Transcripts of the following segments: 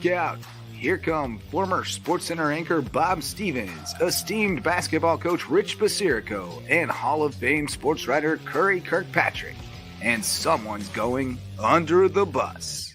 look out. Here come former SportsCenter anchor Bob Stevens, esteemed basketball coach Rich Basirico, and Hall of Fame sports writer Curry Kirkpatrick. And someone's going under the bus.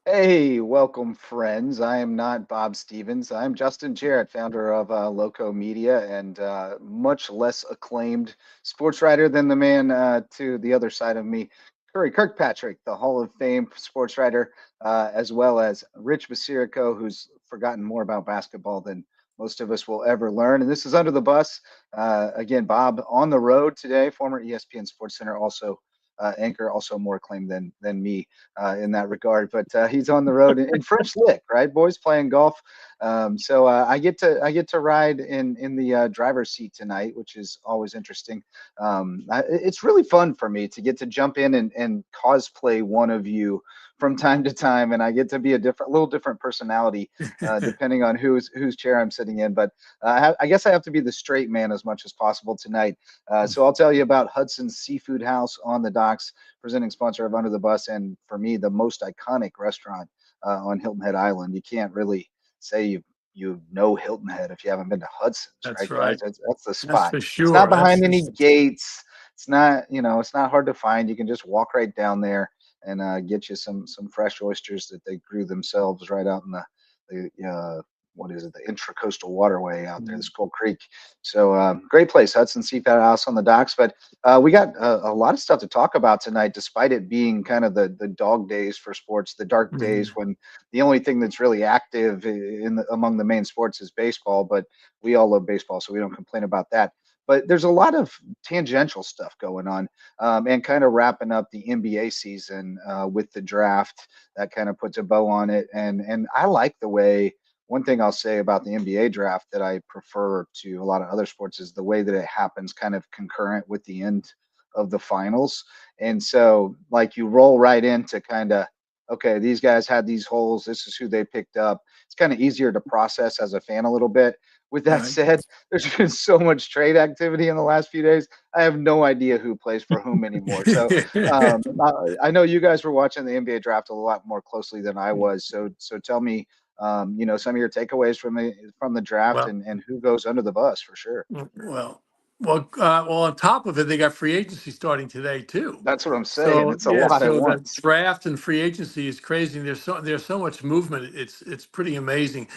Hey, welcome, friends. I am not Bob Stevens. I'm Justin Jarrett, founder of Loco Media, and much less acclaimed sports writer than the man to the other side of me, Curry Kirkpatrick, the Hall of Fame sports writer, as well as Rich Basirico, who's forgotten more about basketball than most of us will ever learn. And this is Under the Bus. Again, Bob on the road today, former ESPN SportsCenter, also anchor, also more acclaimed than me in that regard. But he's on the road in French Lick, right, boys, playing golf. So I get to ride in the driver's seat tonight, which is always interesting. It's really fun for me to get to jump in and cosplay one of you from time to time, and I get to be a little different personality depending on whose chair I'm sitting in. But I guess I have to be the straight man as much as possible tonight. So I'll tell you about Hudson's Seafood House on the docks, presenting sponsor of Under the Bus, and for me, the most iconic restaurant on Hilton Head Island. You can't really say you know Hilton Head if you haven't been to Hudson's. That's right. Guys? That's the spot. That's for sure. It's not behind any gates. It's not, it's not hard to find. You can just walk right down there and get you some fresh oysters that they grew themselves right out in the what is it, the Intracoastal Waterway out there, the Skull Creek. So great place, Hudson Seafood House on the docks. But we got a lot of stuff to talk about tonight, despite it being kind of the dog days for sports, the dark days when the only thing that's really active among the main sports is baseball. But we all love baseball, so we don't complain about that. But there's a lot of tangential stuff going on, and kind of wrapping up the NBA season with the draft. That kind of puts a bow on it. And I like the way, one thing I'll say about the NBA draft that I prefer to a lot of other sports is the way that it happens kind of concurrent with the end of the finals. And so like you roll right into kind of, okay, these guys had these holes. This is who they picked up. It's kind of easier to process as a fan a little bit. With that said, there's been so much trade activity in the last few days. I have no idea who plays for whom anymore. So I know you guys were watching the NBA draft a lot more closely than I was. So tell me, some of your takeaways from the draft and who goes under the bus for sure. Well, on top of it, they got free agency starting today too. That's what I'm saying. So, it's a lot at once. The draft and free agency is crazy. There's so much movement. It's pretty amazing.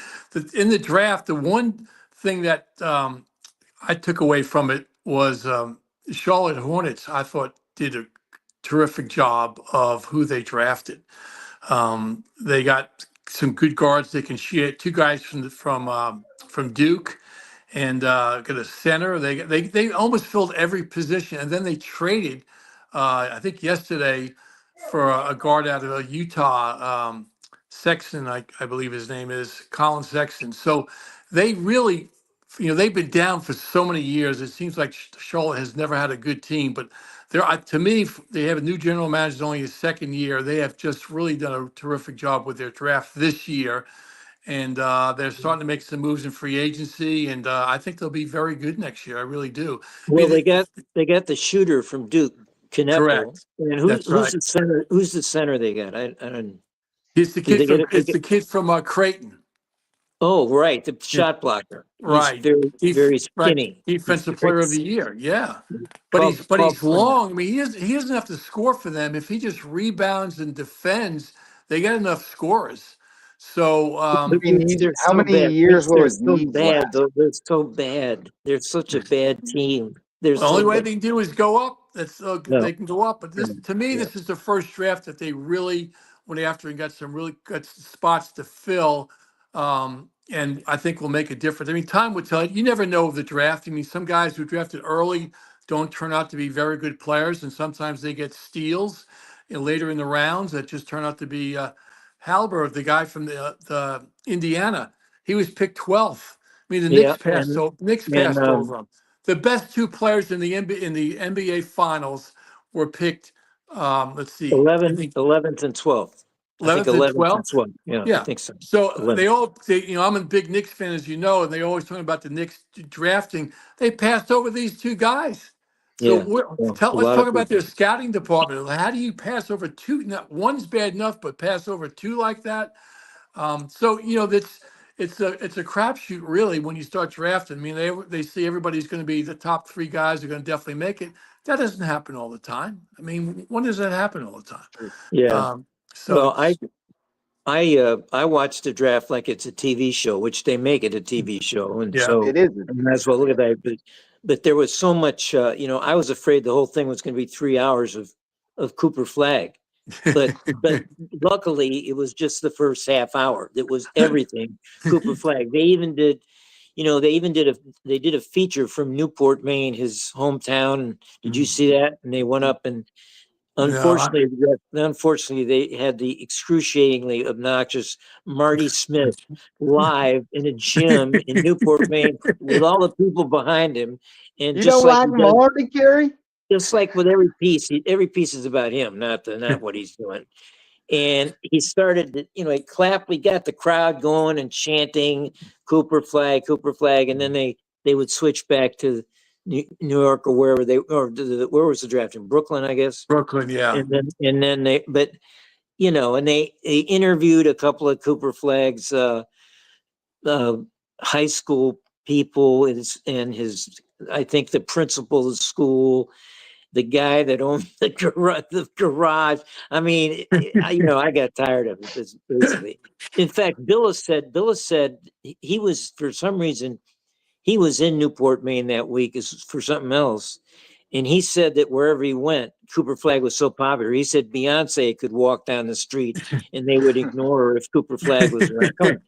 In the draft, the one thing that I took away from it was Charlotte Hornets. I thought did a terrific job of who they drafted. They got some good guards. They can shoot. Two guys from Duke. And got a center. They almost filled every position, and then they traded. I think yesterday for a guard out of Utah, Sexton, I believe his name is Colin Sexton. So they really, they've been down for so many years. It seems like Charlotte has never had a good team, but to me, they have a new general manager. It's only his second year. They have just really done a terrific job with their draft this year. And they're starting to make some moves in free agency, and I think they'll be very good next year. I really do. Well, they got the shooter from Duke, Kneppel. Correct. And who's the center? Who's the center they got? I don't. It's the kid from Creighton. Oh, right, the shot blocker. Right, he's very skinny. Right. Defensive player of the year. Yeah, but he's long. I mean, he doesn't have to score for them. If he just rebounds and defends, they got enough scorers. So how many years will it need? They're so bad. They're such a bad team. The only way they can do is go up. They can go up. But this is the first draft that they really went after and got some really good spots to fill. And I think will make a difference. I mean, time would tell. You never know the draft. I mean, some guys who drafted early don't turn out to be very good players, and sometimes they get steals later in the rounds that just turn out to be. Halbert, the guy from the Indiana, he was picked 12th. I mean, the Knicks passed over him. The best two players in the NBA Finals were picked. Let's see, 11th and 12th. 11th and 12th. Yeah, I think so. So 11th. I'm a big Knicks fan, as you know, and they always talk about the Knicks drafting. They passed over these two guys. So Yeah. Yeah, a let's lot talk of about people. their scouting department. How do you pass over two? One's bad enough, but pass over two like that? So that's it's a crapshoot really when you start drafting. I mean, they see everybody's going to be the top three guys are going to definitely make it. That doesn't happen all the time. I mean, when does that happen all the time? True. Yeah. So Well, I watch the draft like it's a TV show, which they make it a TV show, and yeah, so It is. I might as well look at that. But there was so much, I was afraid the whole thing was going to be 3 hours of Cooper Flag, but luckily it was just the first half hour. It was everything Cooper Flag. They did a feature from Newport, Maine, his hometown. Did you see that? And they went up and No, unfortunately, they had the excruciatingly obnoxious Marty Smith live in a gym in Newport, Maine, with all the people behind him, and You don't like Marty, Kerry? just like with every piece, every piece is about him, not what he's doing. And he started, he clapped. We got the crowd going and chanting Cooper Flag," and then they would switch back to New York or wherever where was the draft, in Brooklyn, I guess. Brooklyn, yeah. And then and they interviewed a couple of Cooper Flag's high school people and his, I think, the principal of the school, the guy that owned the garage. I mean, I got tired of it, basically. In fact, Billis said he was, for some reason, he was in Newport, Maine that week for something else. And he said that wherever he went, Cooper Flag was so popular. He said Beyonce could walk down the street and they would ignore her if Cooper Flag was around.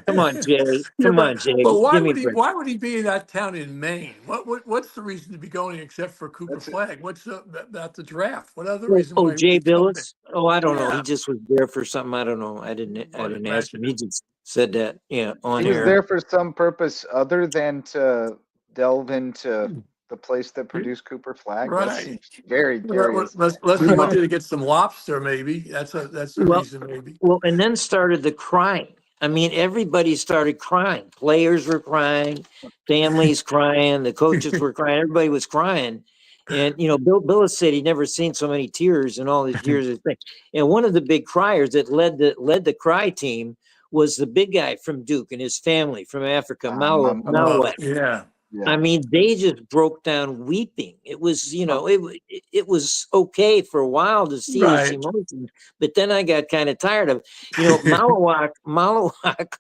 Come on, Jay. Yeah, Come on, Jay. but Give me a break. why would he be in that town in Maine? What's the reason to be going except for Cooper That's it. Flag? What's about the draft? What other reason why would Jay he come Billis? Oh, I don't know. He Yeah. just was there for something. I don't know. I didn't ask him. He just said that, on He was air. there for some purpose other than to delve into the place that produced Cooper Flag. That Right. seems very curious. Unless he wanted to get some lobster, maybe. That's a Well- reason, maybe. Well, and then started the crying. I mean, everybody started crying. Players were crying, families crying, the coaches were crying, everybody was crying. And Bill Billis said he'd never seen so many tears in all his years of thing. And one of the big criers that led the cry team was the big guy from Duke and his family from Africa, Malawak. Yeah. Yeah. I mean, they just broke down weeping. It was, it was okay for a while to see this Right. emotion, but then I got kind of tired of it. Malawak,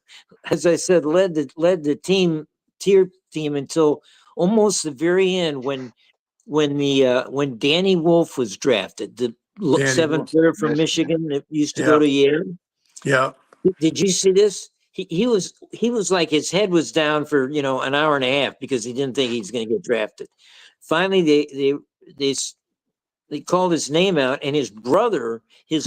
as I said, led the tier team until almost the very end when Danny Wolf was drafted, the Danny seventh Wolf. player from Michigan. Michigan that used to go to Yale. Yeah. Did you see this? He was like, his head was down for an hour and a half because he didn't think he was going to get drafted. Finally, they called his name out, and his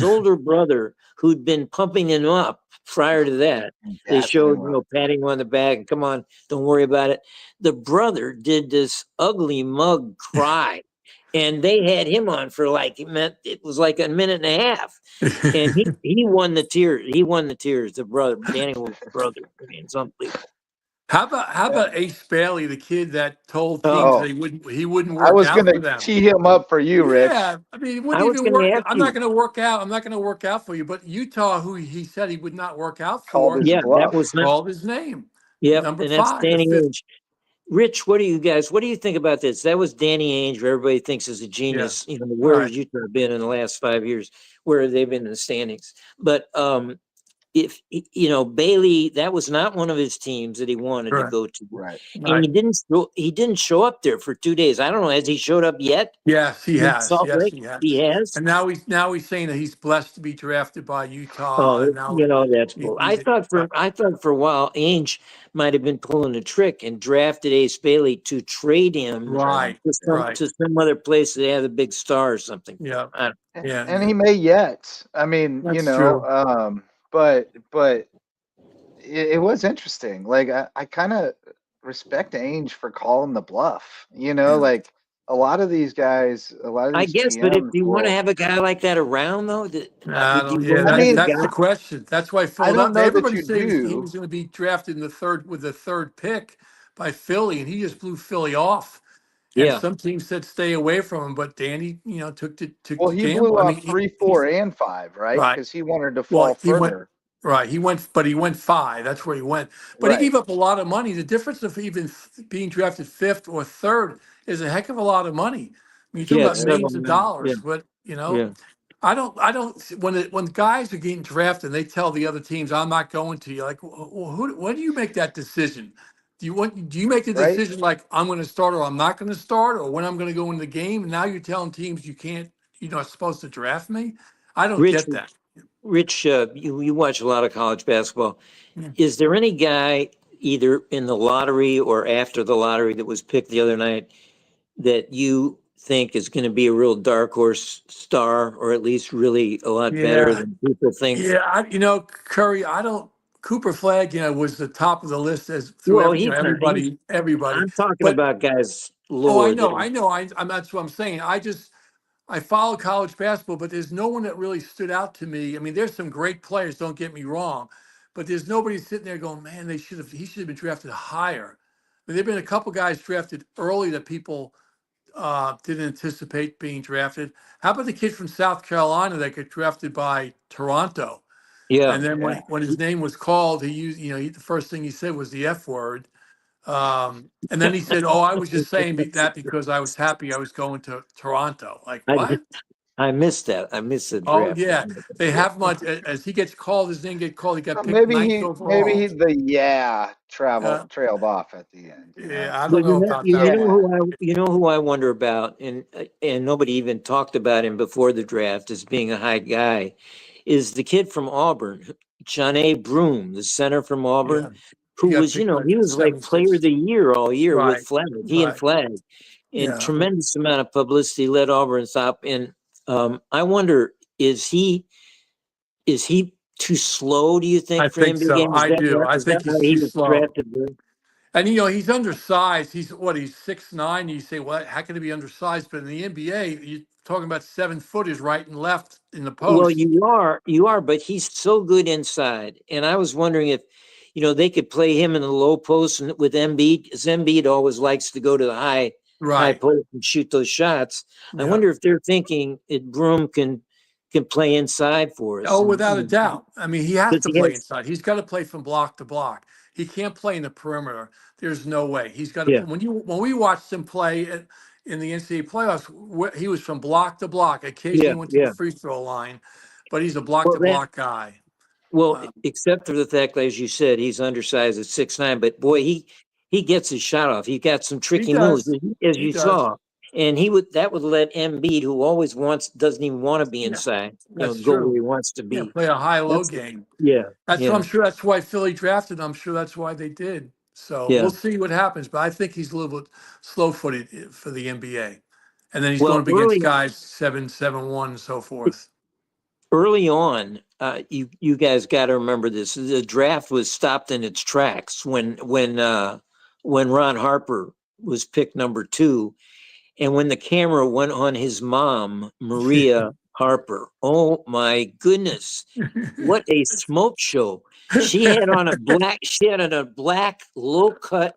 older brother, who'd been pumping him up prior to that, they showed patting him on the back and, come on, don't worry about it. The brother did this ugly mug cry. And they had him on for it was like a minute and a half. And he won the tears. He won the tears, the brother, Danny Wolf's brother. I mean, it's unbelievable. How about Ace Bailey, the kid that told teams Oh. that he wouldn't work I was out going for to them? tee him up for you, Rich. Yeah, I mean, it I wouldn't was even gonna work. ask I'm you. not going to work out. I'm not going to work out for you. But Utah, who he said he would not work out Called for, his Yeah, bluff. that was not. called his name. Yep, Number and that's 5, the Danny 5th. Ainge. Rich, what do you think about this? That was Danny Ainge, who everybody thinks is a genius. Where has Utah been in the last 5 years? Where they've been in the standings? But if Bailey, that was not one of his teams that he wanted to Right. go to, Right. and he didn't show up there for 2 days. I don't know, has he showed up yet? Yes, he In has. Salt Yes, Lake? he has. He has. And now he's saying that he's blessed to be drafted by Utah. Oh, And now that's cool. I he's- thought for a while Ainge might have been pulling a trick and drafted Ace Bailey to trade him right, right. to some other place that had a big star or something. Yeah, yeah. And he may yet. I mean, That's true. but it was interesting. Like I kind of respect Ainge for calling the bluff. Like a lot of these guys, I guess, but if GMs you want to will- have a guy like that around, though, Yeah, that's the question. That's why I don't Philadelphia. know that Everybody you said he do. was going to be drafted with the third pick by Philly, and he just blew Philly off. And Yeah. some teams said stay away from him, but Danny, took Well, the he blew gamble. I mean, off 3, he's 4, and 5, right? right. Because he wanted to Well, fall he went further. right. He went 5. That's where he went. But he Right. gave up a lot of money. The difference of even being drafted 5th or 3rd is a heck of a lot of money. I mean, you're Yeah. talking about It's several millions of million. Yeah. dollars. But Yeah. I don't. When guys are getting drafted, and they tell the other teams, "I'm not going to." You're like, well, when do you make that decision? Do you make the Right. decision like I'm going to start or I'm not going to start, or when I'm going to go into the game? And now you're telling teams you can't, you're not supposed to draft me. I don't Rich, get that. Rich, you watch a lot of college basketball. Yeah. Is there any guy either in the lottery or after the lottery that was picked the other night that you think is going to be a real dark horse star, or at least really a lot better Yeah, than people think? yeah. Curry. I don't. Cooper Flag, was the top of the list as through Well, every, everybody. I'm talking But about guys oh, I lower know, than. I know. I'm that's what I'm saying. I follow college basketball, but there's no one that really stood out to me. I mean, there's some great players, don't get me wrong, but there's nobody sitting there going, man, he should have been drafted higher. I mean, there've been a couple guys drafted early that people didn't anticipate being drafted. How about the kid from South Carolina that got drafted by Toronto? Yeah. And then Yeah. when his name was called, he used, the first thing he said was the F word. And then he said, "Oh, I was just saying that because I was happy I was going to Toronto." Like I, what? I missed that. I missed the Oh draft. yeah, they have him on, as he gets called. His name get called. He got picked Maybe 9th overall. traveled Uh, trailed off at the end. yeah, I don't But know about you that know one. Yeah. who I wonder about, and nobody even talked about him before the draft as being a high guy, is the kid from Auburn, John Broome, the center from Yeah, Auburn, he who got was, picked like he was like 7th, player of 6th. the year all year with Right, Flag. He and right. Flag, and Yeah. tremendous amount of publicity led Auburn's up. And I wonder, is he too slow? Do you I think for the think NBA so. game? I do. I Is that think why he's he too was slow. drafted? And he's undersized. He's 6'9". You say, well, how can he be undersized? But in the NBA, you're talking about 7-footers right and left in the Well, post. you are, but he's so good inside. And I was wondering if, they could play him in the low post and with Embiid, because Embiid always likes to go to the high Right. post and shoot those shots. I Yeah. wonder if they're thinking that Broome can play inside for us. Oh, And without a doubt. I mean, he has because to he play has, inside. He's got to play from block to block. He can't play in the perimeter. There's no way. He's got to. yeah, When we watched him play in the NCAA playoffs, he was from block to block. yeah, Occasionally went to the yeah. free throw line, but he's a block Well, to block guy. Um, except for the fact that, as you said, he's undersized at 6'9", but boy, he gets his shot off. He got some he tricky moves, does. as He you does. saw. And that would let Embiid, who always doesn't even want to be Yeah, inside, that's go where true. he wants to Yeah, be. play a high-low That's game. yeah, That's what yeah, I'm sure. That's why Philly drafted him. I'm sure that's why they did. So yeah. we'll see what happens. But I think he's a little bit slow-footed for the NBA. And then he's going Well, up against guys 7-7-1 and so forth. early on, you guys got to remember this. The draft was stopped in its tracks when Ron Harper was picked number 2. And when the camera went on his mom, Maria Harper, oh my goodness, what a smoke show. She had on a black low-cut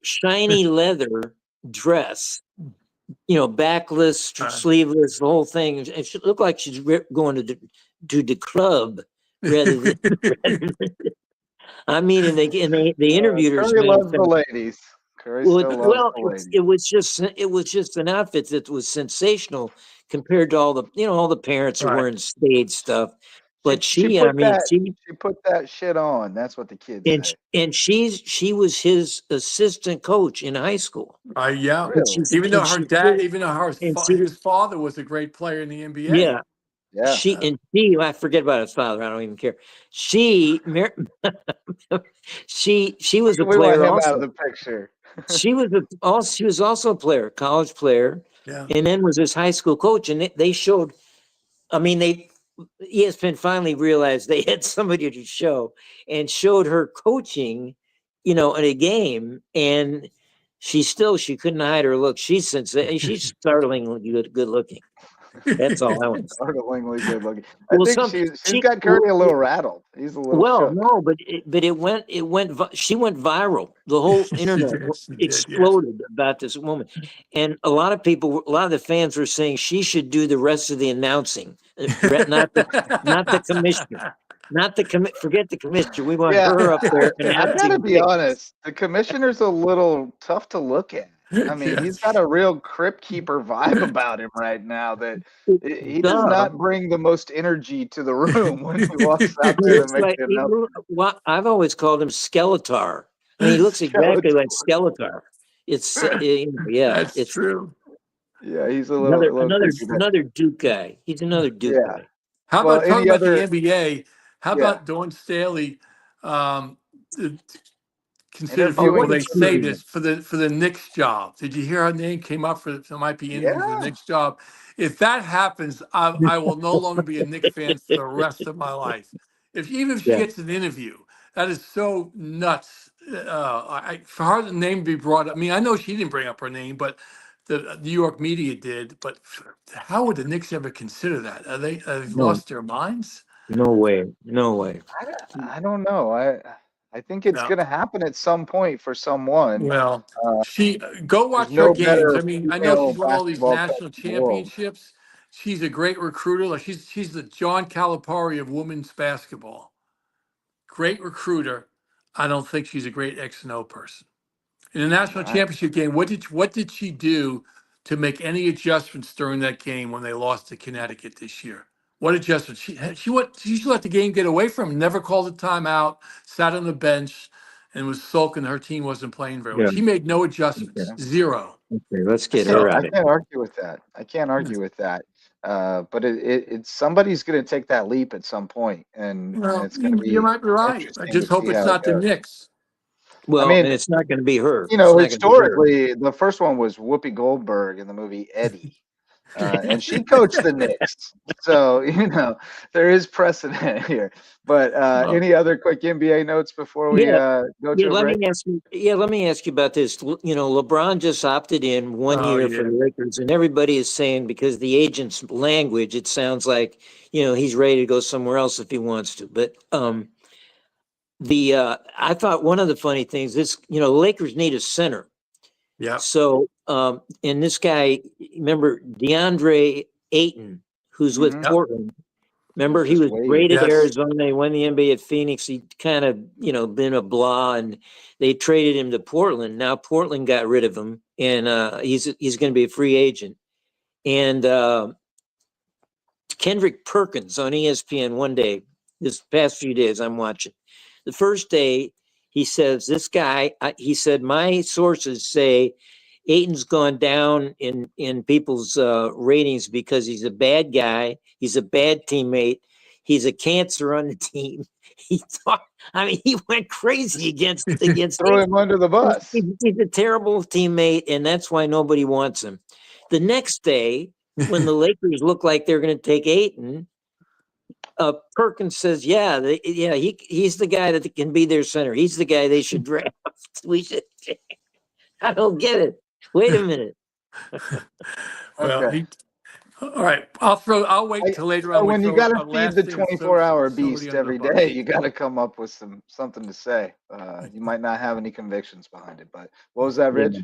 shiny leather dress, backless, sleeveless, the whole thing. It should look like she's going to the club rather than. I mean, and they interviewed her. As a Curry matter of loves the fact. ladies. Curry still loves the ladies. It was just an outfit that was sensational compared to all the parents who Right. wearing stage stuff. But She I put mean, that shit on. That's what the kids say. and she was his assistant coach in high school. Yeah. Really? Even though her dad, She, even though and she his father was a great player in the NBA. yeah, Yeah. I forget about his father. I don't even care. She was a We want player him out of also. the picture. She was also a player, college player, Yeah. and then was his high school coach. And they showed. I mean, ESPN finally realized they had somebody to show, and showed her coaching, in a game, and she couldn't hide her look. She's startlingly good looking. That's all I want to say. Startlingly good looking. I Well, think she's got Curry a little rattled. He's a little well, shook. no, but she went viral. The whole internet She did, yes. exploded about this woman, and a lot of the fans were saying she should do the rest of the announcing, not the commissioner, forget the commissioner. We want Yeah, her up there I announcing. gotta be honest. The commissioner's a little tough to look at. I mean, he's got a real crypt keeper vibe about him right now. That he does Duh. not bring the most energy to the room when he walks out He there to looks make like the announcement. I've always called him Skeletor. I mean, he looks exactly like Skeletor. It's yeah, That's it's true. Yeah, he's a little creepy. But another Duke guy. He's another Duke yeah. guy. How Well, about talking any about the other? NBA? How Yeah. about Dawn Staley? Um, considered for, Interviewing well, they say somebody. this for the Knicks job. Did you hear her name came up for? There might be interview for the Yeah. Knicks job. If that happens, I will no longer be a Knicks fan for the rest of my life. Even if she Yeah. gets an interview, that is so nuts. For her name to be brought up. I mean, I know she didn't bring up her name, but the New York media did. But how would the Knicks ever consider that? Have they No. lost their minds? No way. No way. I don't know. I think it's No. going to happen at some point for someone. Well, she go watch There's her no games. better I mean, I know female she's won all these basketball coach national in the world. championships. She's a great recruiter. Like she's the John Calipari of women's basketball. Great recruiter. I don't think she's a great X and O person. In the national Right. championship game, what did she do to make any adjustments during that game when they lost to Connecticut this year? What adjustments? She let the game get away from her, never called a timeout, sat on the bench, and was sulking her team wasn't playing very well. Yeah. She made no adjustments. Okay. Zero. Okay, let's get So- her I out of can't argue with that. I can't argue with that. But it's somebody's going to take that leap at some point, and Well, it's going to be you might be right. I interesting just to hope see it's how not it the goes. Knicks. Well, mean, and it's not going to be her. You know, It's not gonna be her. historically, the first one was Whoopi Goldberg in the movie Eddie. And she coached the Knicks. So, you know, there is precedent here. But any other quick NBA notes before we go to a let break? me ask you about this. You know, LeBron just opted in 1 Oh, year for yeah. the Lakers, and everybody is saying because the agent's language, it sounds like, you know, he's ready to go somewhere else if he wants to. But I thought one of the funny things is, you know, the Lakers need a center. Yeah. So, and this guy, remember DeAndre Ayton, who's with Mhm. Portland. Remember, he Just was wait. great at Yes. Arizona. He won the NBA at Phoenix. He kind of, you know, been a blah, and they traded him to Portland. Now Portland got rid of him, and he's going to be a free agent. And Kendrick Perkins on ESPN one day, this past few days, I'm watching. The first day, he says, this guy, he said, my sources say Ayton's gone down in people's ratings because he's a bad guy. He's a bad teammate. He's a cancer on the team. He went crazy against Throw him under the bus. He's a terrible teammate, and that's why nobody wants him. The next day, when the Lakers look like they're going to take Ayton, Perkins says, he's the guy that can be their center. He's the guy they should draft. I don't get it. Wait a minute. Well, Okay. all right. I'll wait till later on. So we when you throw got a to feed last the thing to throw 24-hour somebody beast under the every bus. day, you got to come up with something to say. You might not have any convictions behind it, but what was that, Rich?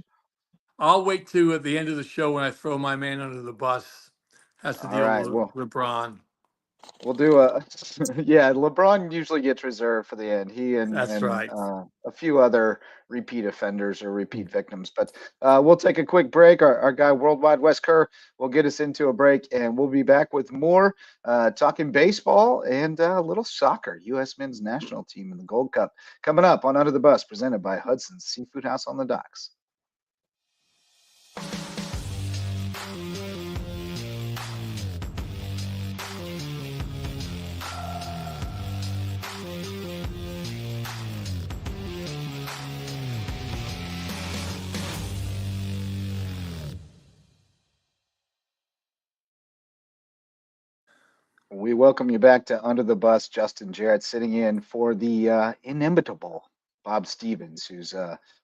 I'll wait to at the end of the show when I throw my man under the bus. Has to All deal right, with LeBron. We'll do LeBron usually gets reserved for the end. He and That's right. A few other repeat offenders or repeat victims. But we'll take a quick break. Our guy Worldwide Wes Kerr will get us into a break, and we'll be back with more talking baseball and a little soccer. U.S. men's national team in the Gold Cup coming up on Under the Bus, presented by Hudson's Seafood House on the Docks. We welcome you back to Under the Bus. Justin Jarrett sitting in for the inimitable Bob Stevens, who's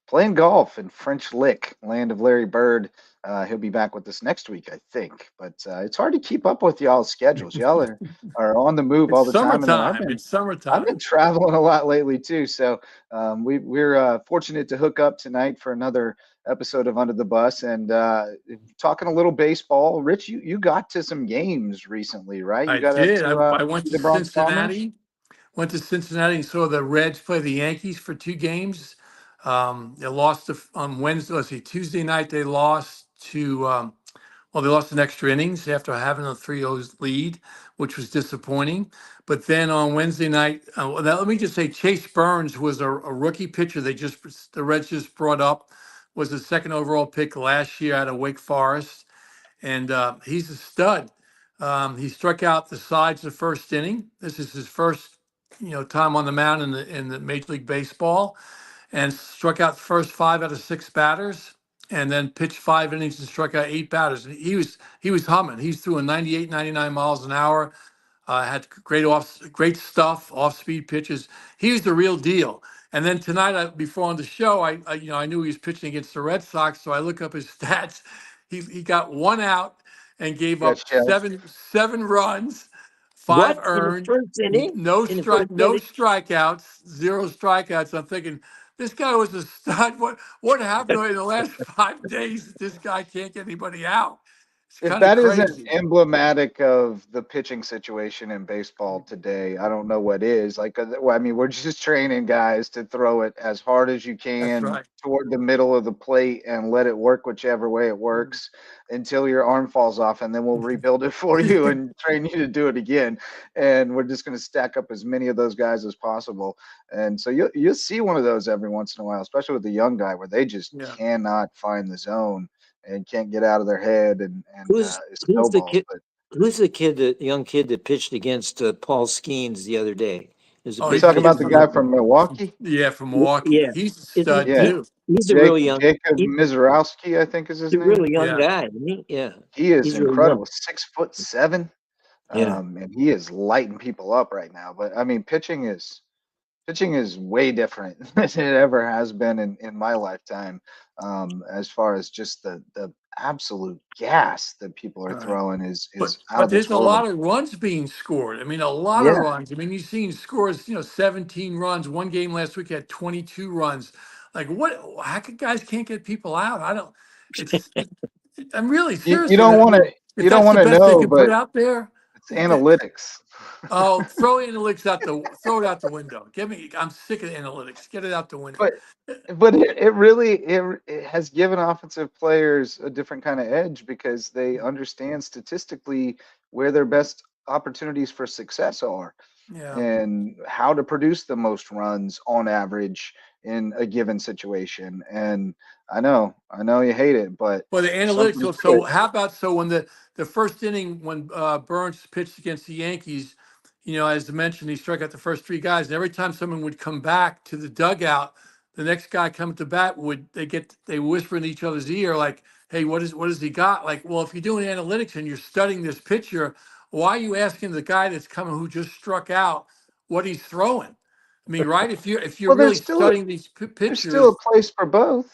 playing golf in French Lick, land of Larry Bird. He'll be back with us next week, I think. But it's hard to keep up with y'all's schedules. Y'all are on the move all It's the time, and then summertime. It's I've been summertime. traveling a lot lately too. So we're fortunate to hook up tonight for another episode of Under the Bus, and talking a little baseball. Rich, you got to some games recently, right? You I got up did. to I went see to the Bronx Bombers. Cincinnati. Went to Cincinnati and saw the Reds play the Yankees for 2 games. They lost on Wednesday. Let's see, Tuesday night they lost to. Well, they lost in extra innings after having a 3-0 lead, which was disappointing. But then on Wednesday night, now let me just say, Chase Burns was a rookie pitcher. The Reds just brought up, was the second overall pick last year out of Wake Forest, and he's a stud. He struck out the sides the first inning. This is his first, time on the mound in the Major League Baseball, and struck out the first 5 out of 6 batters, and then pitched 5 innings and struck out 8 batters. And he was humming. He threw a 98, 99 miles an hour. Had great stuff, off-speed pitches. He was the real deal. And then tonight, before on the show, I knew he was pitching against the Red Sox, so I look up his stats. He got 1 out and gave Got up shells. seven runs, What 5 in the earned, first inning? no In the first inning? strikeouts, 0 strikeouts. I'm thinking this guy was a stud. What happened in the last 5 days that this guy can't get anybody out? It's If kind of that isn't crazy. emblematic of the pitching situation in baseball today, I don't know what is. Like, well, I mean, we're just training guys to throw it as hard as you That's can right. toward the middle of the plate and let it work whichever way it works until your arm falls off, and then we'll rebuild it for you and train you to do it again. And we're just going to stack up as many of those guys as possible. And so you'll see one of those every once in a while, especially with the young guy where they just Yeah. cannot find the zone and can't get out of their head, and Who's it who's the snowballs. kid? But Who's the young kid that pitched against Paul Skeens the other day? There's a Oh, you're big talking pitcher about the from guy the from Milwaukee? from Milwaukee. yeah. He's a Isn't stud Yeah, too. he's a really young Jacob he's Mizorowski, I think is his a name. really young Yeah. guy, isn't he? Yeah. He is He's really young. incredible, 6'7", Yeah. and he is lighting people up right now. But I mean, pitching is way different than it ever has been in my lifetime, as far as just the absolute gas that people are Right. throwing is But out of this there's a world. lot of runs being scored. I mean, a lot of Yeah. runs. I mean, you've seen scores, 17 runs. One game last week had 22 runs. Like what? How could guys can't get people out? I don't. It's. I'm really You seriously. don't want to If that's the best they know, can put but out there, it's analytics. throw throw it out the window. I'm sick of analytics. Get it out the window. But it really it has given offensive players a different kind of edge because they understand statistically where their best opportunities for success are Yeah. and how to produce the most runs on average in a given situation. And I know you hate it, but Well, the analytics. something to So it. how about when the first inning when Burns pitched against the Yankees, as I mentioned, he struck out the first 3 guys, and every time someone would come back to the dugout, the next guy coming to bat they whisper in each other's ear like, "Hey, what does he got?" Like, well, if you're doing analytics and you're studying this pitcher, why are you asking the guy that's coming who just struck out what he's throwing? I mean, right? If you're Well, really studying these there's still a pitchers, place for both.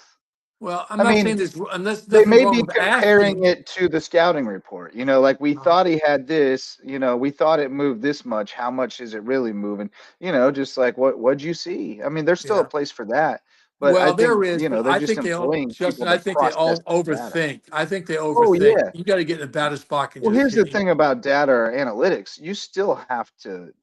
well, I'm I not saying mean, there's unless they nothing may wrong be with comparing asking. it to the scouting report. Like we Uh, thought he had this, we thought it moved this much. How much is it really moving? Just like what'd you see? I mean, there's still a Yeah. place for that. But I Well, think, there is, but they're I just think employing Justin, people I to think they process all the data. overthink. I think they Oh overthink. yeah. You got to get in a batter's box and Well, just here's the hit him. thing about data or analytics. You still have to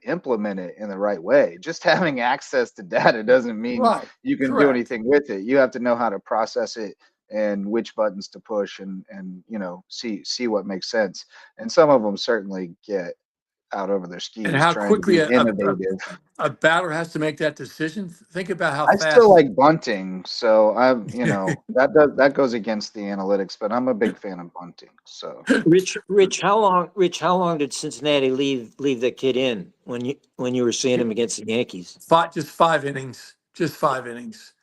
implement it in the right way. Just having access to data doesn't mean Right. you can do Correct. anything with it. You have to know how to process it and which buttons to push and see what makes sense. And some of them certainly get out over their And skis how trying to quickly be a, innovative. a batter has to make that decision. Think about how I still fast. like bunting, so that goes against the analytics, but I'm a big fan of bunting. So Rich, how long did Cincinnati leave that kid in when you were seeing him against the Yankees? Just 5 innings. Just 5 innings.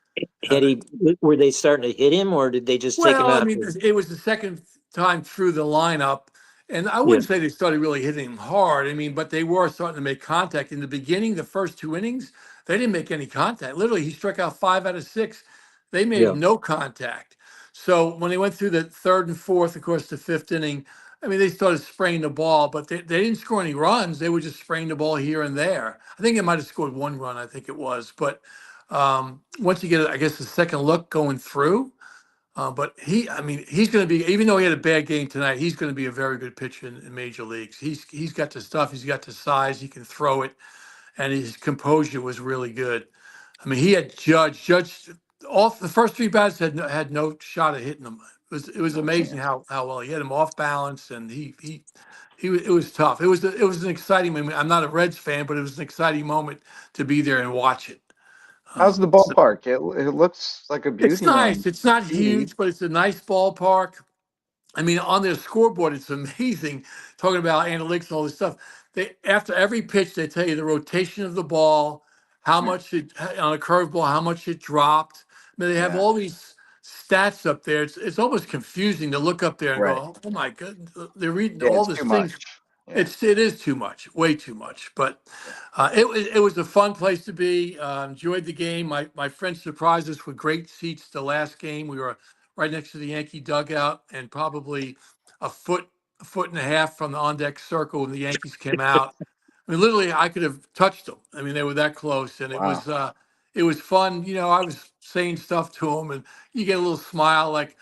Were they starting to hit him or did they just take him Well, I out? mean, it was the second time through the lineup, and I Yeah. wouldn't say they started really hitting him hard. I mean, but they were starting to make contact in the beginning. The first 2 innings, they didn't make any contact. Literally, he struck out 5 out of 6. They made Yeah. no contact. So when they went through the third and fourth, of course, the fifth inning, I mean, they started spraying the ball, but they didn't score any runs. They were just spraying the ball here and there. I think they might have scored 1 run, I think it was. But once you get, I guess, the second look going through, but I mean, he's going to be, even though he had a bad game tonight, he's going to be a very good pitcher in major leagues. He's got the stuff, he's got the size, he can throw it, and his composure was really good. I mean, he had Judge all the first 3 bats had no shot at hitting him. It was No amazing chance. how well he had him off balance, and it was tough. It was an exciting moment. I'm not a Reds fan, but it was an exciting moment to be there and watch it. How's the So ballpark? It looks like a it's beauty on nice. It's not TV. huge, but it's a nice ballpark. I mean, on their scoreboard, it's amazing talking about analytics and all this stuff. After every pitch, they tell you the rotation of the ball, how Yeah. much on a curveball, how much it dropped. I mean, they have Yeah. all these stats up there. It's almost confusing to look up there and Right. go, oh my goodness, they're reading Yeah, all it's these too things. much. Yeah. It is too much, way too much. But it was a fun place to be. Enjoyed the game. My friends surprised us with great seats the last game. We were right next to the Yankee dugout and probably a foot and a half from the on deck circle when the Yankees came out. I mean, literally, I could have touched them. I mean, they were that close, and Wow. it was fun. You know, I was saying stuff to them, and you get a little smile like.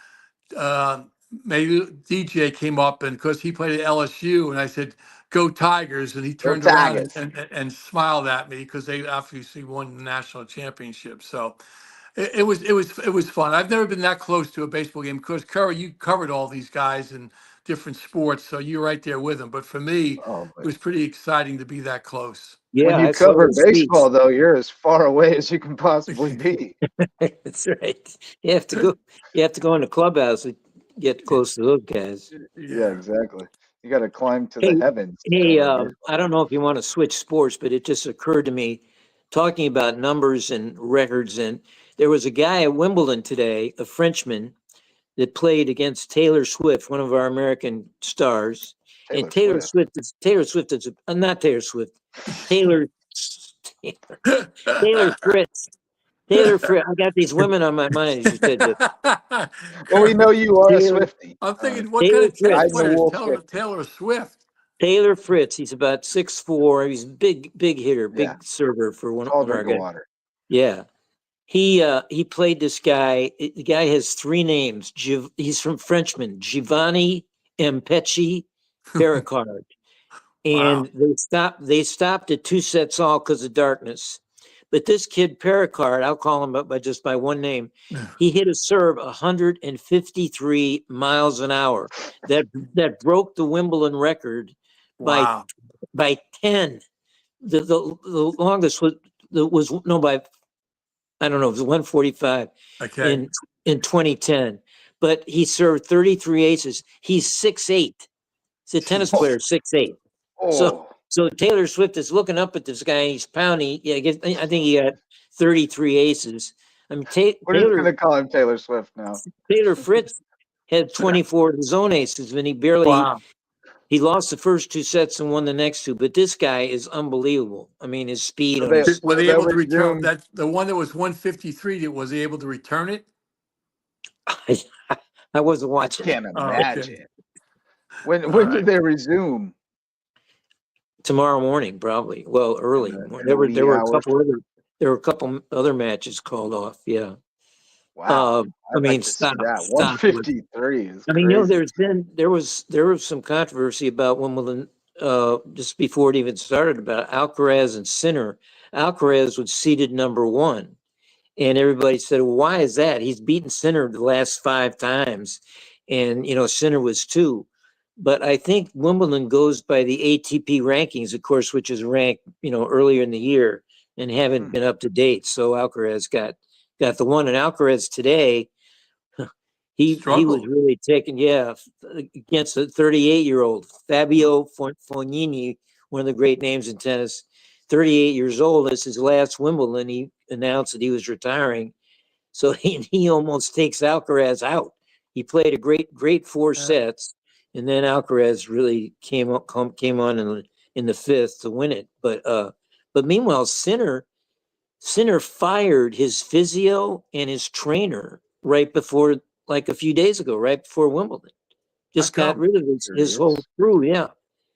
Maybe DJ came up, and because he played at LSU, and I said, "Go Tigers," and he Go turned around Tigers. and smiled at me because they obviously won the national championship. So it was fun. I've never been that close to a baseball game because Curry, you covered all these guys in different sports, so you're right there with them. But for me, Oh, it but was pretty exciting to be that close. when Yeah, you I saw cover the speech. baseball, though, you're as far away as you can possibly be. That's right. You have to go. You have to go in the clubhouse to get close to those guys. Yeah, Yeah. exactly. You got to climb to the Hey, heavens to hey. cover I don't know if you want to switch sports, but it just occurred to me, talking about numbers and records, and there was a guy at Wimbledon today, a Frenchman, that played against Taylor Swift, one of our American stars. Taylor And Taylor Swift. Swift is not Taylor Swift. Taylor Taylor Fritz. Taylor Fritz. I got these women on my mind, as you said. Well, we know you are a Taylor, Swiftie. I'm thinking, what kind Taylor of tennis Fritz. Hiding the player is wolf Taylor, Swiftie. Taylor Swift? Taylor Fritz. He's about 6'4". He's a big hitter, big Yeah. server for one Tall of our drink of guys. water. Yeah. He played this guy. The guy has 3 names. He's from Frenchman, Giovanni Mpecci Pericard. And Wow. they stopped at 2 sets all because of darkness. But this kid Pericard, I'll call him by one name, he hit a serve 153 miles an hour. That broke the Wimbledon record Wow. by 10. The longest was no, by, I don't know, it was 145 Okay. in 2010. But he served 33 aces. He's 6'8". He's a tennis player, 6'8". Oh, So Taylor Swift is looking up at this guy. He's pounding. Yeah, I think he got 33 aces. I mean, we're just gonna call him Taylor Swift now. Taylor Fritz had 24 of his own aces, and Wow. he lost the first 2 sets and won the next 2. But this guy is unbelievable. I mean, his speed So on they, his. Were so they they'll able to return resume. that? The one that was 153, was he able to return it? I wasn't I watching. can't Oh, okay. imagine. When All did right. they resume? Tomorrow morning, probably. Well, early. In There the wee hours? were a couple other matches called off. Yeah. Wow, I I'd mean, like to see that. stop. 153 is I mean, crazy. there was some controversy about Wimbledon just before it even started about Alcaraz and Sinner. Alcaraz was seeded number 1, and everybody said, well, "Why is that? He's beaten Sinner the last 5 times, and Sinner was 2." But I think Wimbledon goes by the ATP rankings, of course, which is ranked earlier in the year and haven't been up to date. So Alcaraz got the one, and Alcaraz today. He was Struggled. really taken, against a 38-year-old Fabio Fognini, one of the great names in tennis. 38 years old. This is his last Wimbledon. He announced that he was retiring, so he almost takes Alcaraz out. He played a great 4 sets, and then Alcaraz really came on in the 5th to win it. But meanwhile, Sinner Sinner fired his physio and his trainer right before, like a few days ago, right before Wimbledon. Just How got come? rid of his whole Serious? crew. Yeah.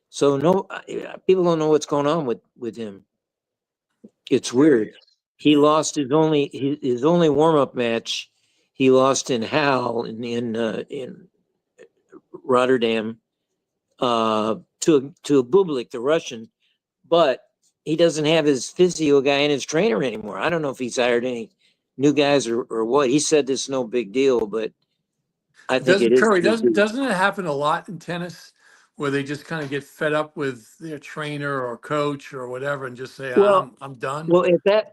So no, people don't know what's going on with him. It's weird. Curious. He lost his only warm up match. He lost in Halle in Rotterdam to a Bublik, the Russian, but he doesn't have his physio guy and his trainer anymore. I don't know if he's hired any new guys or what. He said this is no big deal, but I think it Doesn't is a Curry, big deal. doesn't it happen a lot in tennis where they just kind of get fed up with their trainer or coach or whatever and just say, Well, I'm done? well,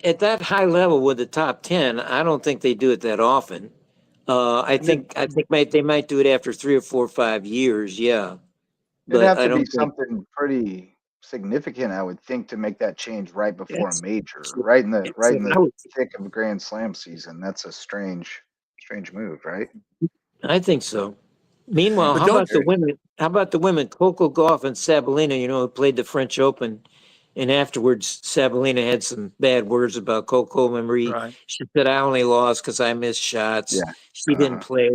at that high level with the top 10, I don't think they do it that often. I think they might do it after 3 or 4 or 5 years, yeah. It'd But have I to be don't think something pretty significant, I would think, to make that change right before a that's major, right in the so I would thick of Grand Slam season. That's a strange move, right? I think so. Meanwhile, But don't, Very. How about the women? Coco Gauff and Sabalina, who played the French Open, and afterwards Sabalina had some bad words about Coco. Remember, right. she said, "I only lost because I missed shots." Yeah. She didn't Uh-huh. play.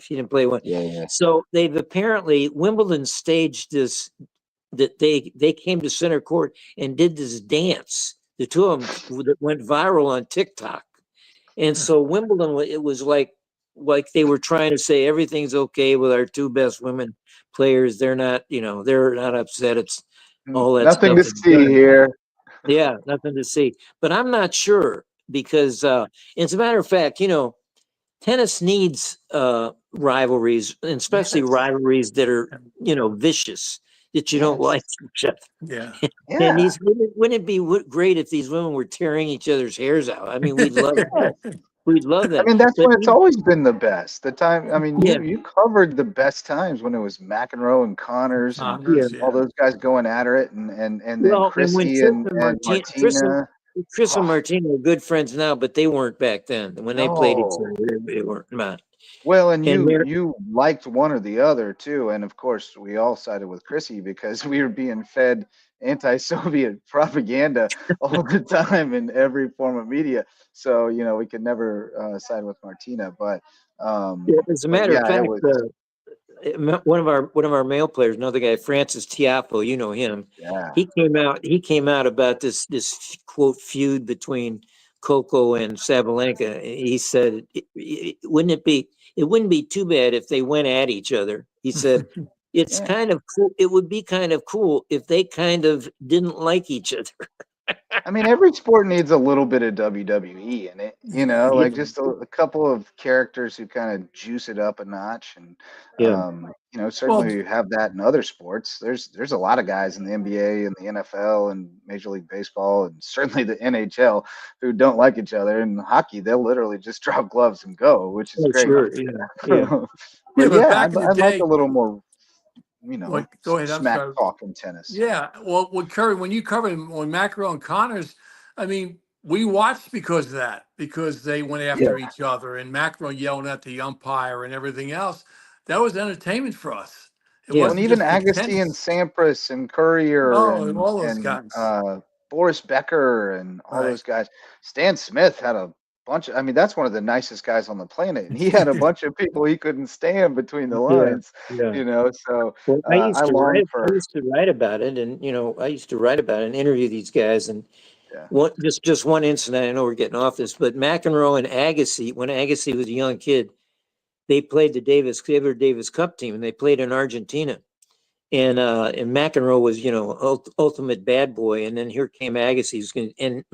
She didn't play one. Yeah. So they've apparently Wimbledon staged this. That they came to center court and did this dance. The two of them that went viral on TikTok. And so Wimbledon, it was like they were trying to say everything's okay with our two best women players. They're not, they're not upset. It's all that Nothing stuff to is see done. here. Yeah, nothing to see. But I'm not sure because, as a matter of fact, tennis needs rivalries, and especially Yes. rivalries that are, vicious, that you don't Yes. like each other. Yeah. And Yeah. these wouldn't it be great if these women were tearing each other's hairs out? I mean, we'd love that. We'd love I that. mean, that's But when it's always been the best. The time, I mean, yeah, you covered the best times when it was McEnroe and Connors and yeah. Honors, all yeah. those guys going at it, and then Well, and when Chrissy and Martina. Chris and Oh, Martina are good friends now, but they weren't back then. When they played each no. other, they weren't. Nah. Well, and And they're you liked one or the other too, and of course we all sided with Chrissy because we were being fed anti-Soviet propaganda all the time in every form of media. So we could never side with Martina, yeah, as a but matter of yeah, it fact, was one of our male players, another guy, Francis Tiafoe, you know him. yeah. He came out about this quote feud between Coco and Sabalenka. He said, it wouldn't be too bad if they went at each other. He said, it's Yeah. kind of cool. It would be kind of cool if they kind of didn't like each other. I mean, every sport needs a little bit of WWE in it, Yeah, like just a couple of characters who kind of juice it up a notch. And, yeah, Well, certainly you have that in other sports. There's a lot of guys in the NBA and the NFL and Major League Baseball and certainly the NHL who don't like each other. In hockey, they'll literally just drop gloves and go, which is oh, great. sure, yeah. yeah, But but yeah, back in the I'd like a day, little more, go some ahead. I'm smack sorry. talk in tennis. Yeah, well, with Curry, when you covered him, when McEnroe and Connors, I mean, we watched because of that, because they went Yeah. after each other and McEnroe yelling at the umpire and everything else. That was entertainment for us. It Yeah. Well, and wasn't even just the Agassi and tennis. Sampras and Courier Oh, and all those guys. Boris Becker and all Right. those guys. Stan Smith had a bunch of, I mean, that's one of the nicest guys on the planet. And he had a bunch of people he couldn't stand between the Yeah. lines, Yeah. So Well, I long I for, used to write about it, and I used to write about it and interview these guys. And yeah. just one incident. I know we're getting off this, but McEnroe and Agassi, when Agassi was a young kid, they played the Davis Cup team, and they played in Argentina. And McEnroe was, ultimate bad boy. And then here came Agassi, and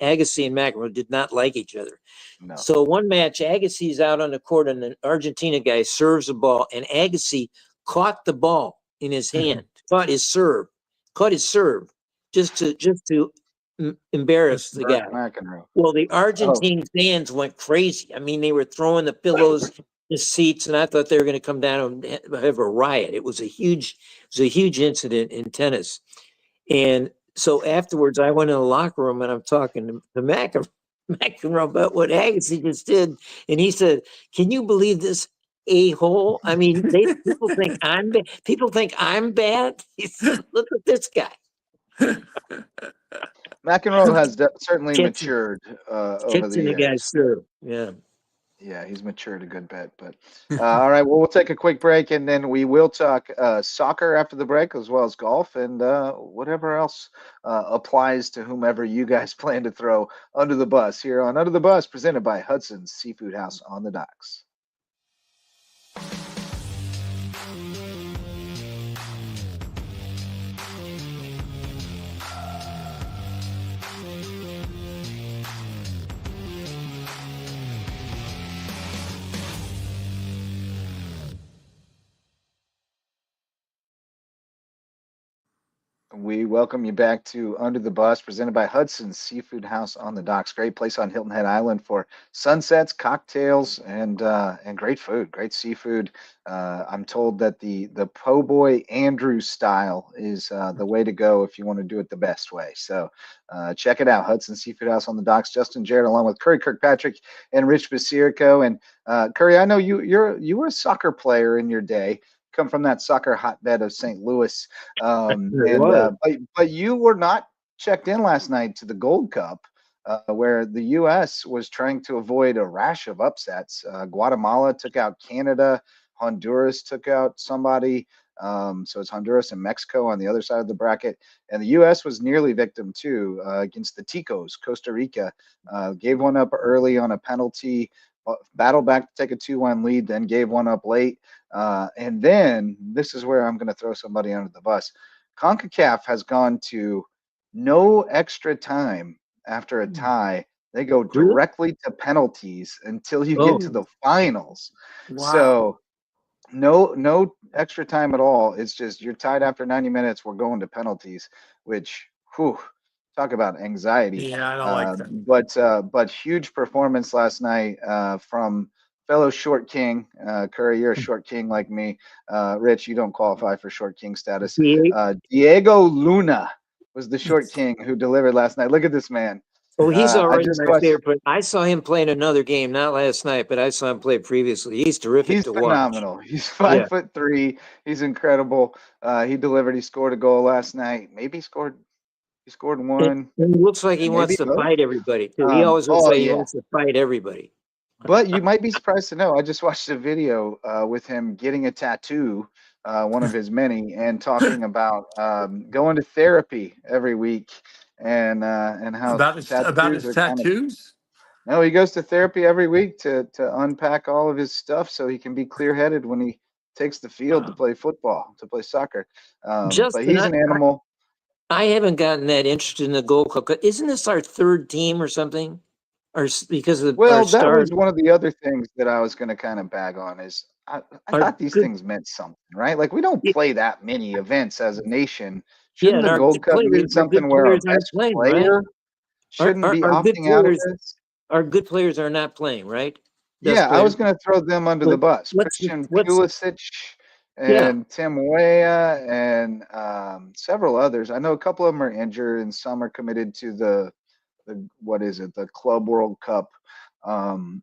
Agassi and McEnroe did not like each other. No. So one match, Agassi's out on the court, and an Argentina guy serves the ball, and Agassi caught the ball in his hand, caught his serve, just to embarrass the guy. McEnroe. Well, the Oh, Argentine fans went crazy. I mean, they were throwing the pillows, the seats, and I thought they were going to come down and have a riot. It was a huge incident in tennis. And so afterwards, I went in the locker room and I'm talking to McEnroe about what Agassi just did, and he said, "Can you believe this a-hole? I mean, people think I'm bad. People think I'm bad." He said, "Look at this guy." McEnroe has certainly Catching, matured over the catching the guys years. through. Yeah. Yeah, he's matured a good bit. But all right, well, we'll take a quick break, and then we will talk soccer after the break, as well as golf and whatever else applies to whomever you guys plan to throw under the bus here on Under the Bus, presented by Hudson's Seafood House on the Docks. We welcome you back to Under the Bus, presented by Hudson's Seafood House on the Docks. Great place on Hilton Head Island for sunsets, cocktails, and great food, great seafood. I'm told that the po' boy Andrew style is the way to go if you want to do it the best way. So check it out, Hudson's Seafood House on the Docks. Justin Jarrett, along with Curry Kirkpatrick and Rich Basirico. And Curry, I know you were a soccer player in your day. Come from that soccer hotbed of St. Louis, but you were not checked in last night to the Gold Cup, where the U.S. was trying to avoid a rash of upsets. Guatemala took out Canada, Honduras took out somebody, so it's Honduras and Mexico on the other side of the bracket, and the U.S. was nearly victim too against the Ticos. Costa Rica gave one up early on a penalty, battled back to take a 2-1 lead, then gave one up late. And then this is where I'm going to throw somebody under the bus. CONCACAF has gone to no extra time after a tie. They go directly to penalties until you get to the finals. Wow. So no extra time at all. It's just you're tied after 90 minutes. We're going to penalties, which, talk about anxiety. Yeah, I don't like that. But huge performance last night from fellow short king. Curry, you're a short king like me. Rich, you don't qualify for short king status. Diego Luna was the short king who delivered last night. Look at this man. Oh, he's already my favorite. I saw him play in another game, not last night, but I saw him play previously. He's terrific to watch. He's phenomenal. He's 5'3". He's incredible. He delivered. He scored a goal last night. Maybe he scored one. It looks like he wants to fight everybody. He always looks like he wants to fight everybody. But you might be surprised to know, I just watched a video with him getting a tattoo, one of his many, and talking about going to therapy every week and how about his tattoos. No, he goes to therapy every week to unpack all of his stuff so he can be clear-headed when he takes the field to play football, to play soccer. But he's an animal. I haven't gotten that interested in the Gold Cup. Isn't this our third team or something? Or because of that was one of the other things that I was going to kind of bag on is I thought these things meant something, right? Like we don't play that many events as a nation. Shouldn't the Gold Cup mean something where our best player shouldn't be opting out of this? Our good players are not playing, right? I was going to throw them under the bus. Christian Pulisic and Tim Weah and several others. I know a couple of them are injured and some are committed to the Club World Cup,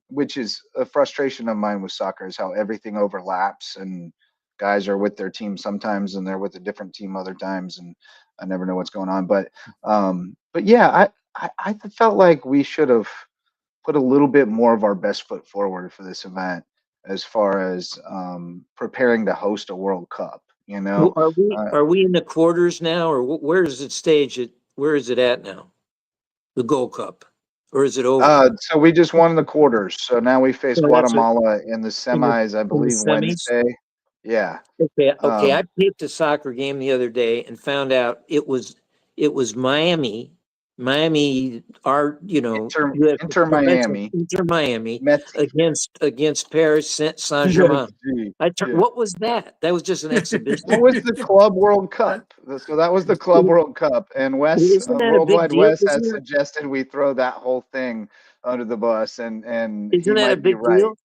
which is a frustration of mine with soccer, is how everything overlaps and guys are with their team sometimes and they're with a different team other times, and I never know what's going on. But yeah, I felt like we should have put a little bit more of our best foot forward for this event as far as preparing to host a World Cup. You know, are we in the quarters now, or where is it staged? Where is it at now? The Gold Cup, or is it over? So we just won the quarters. So now we face Guatemala in the semis, I believe, Wednesday. Yeah. Okay. I taped a soccer game the other day and found out it was Miami. Inter Miami against Paris Saint-Germain. What was that? That was just an exhibition. That was the Club World Cup. So that was the Club World Cup, and Worldwide West has suggested we throw that whole thing under the bus. And isn't that a big deal?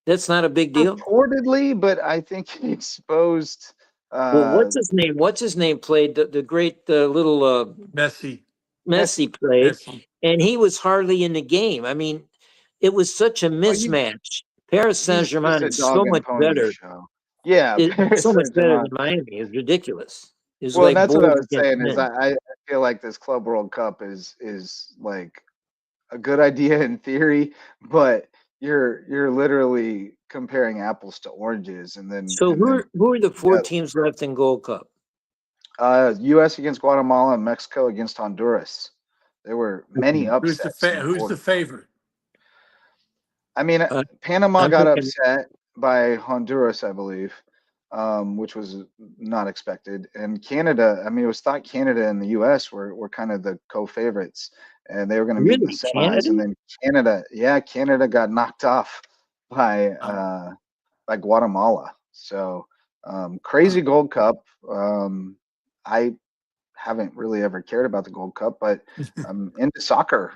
That's not a big deal. Reportedly, but I think he exposed. Well, what's his name played the great little Messi played, and he was hardly in the game. I mean, it was such a mismatch. Paris Saint-Germain is so much better. Yeah, it's so much better than Miami. It's ridiculous. That's what I was saying. Is feel like this Club World Cup is like a good idea in theory, but you're literally comparing apples to oranges, and then So who are the four yeah, teams left in Gold Cup? U.S. against Guatemala and Mexico against Honduras. There were many upsets. In the Who's the favorite? I mean, Panama I'm got thinking- upset by Honduras, I believe, which was not expected. And Canada, I mean, it was thought Canada and the U.S. were kind of the co-favorites, and they were going to meet in the Really? semis. And then Canada got knocked off by Guatemala. So crazy Gold Cup. I haven't really ever cared about the Gold Cup, but I'm into soccer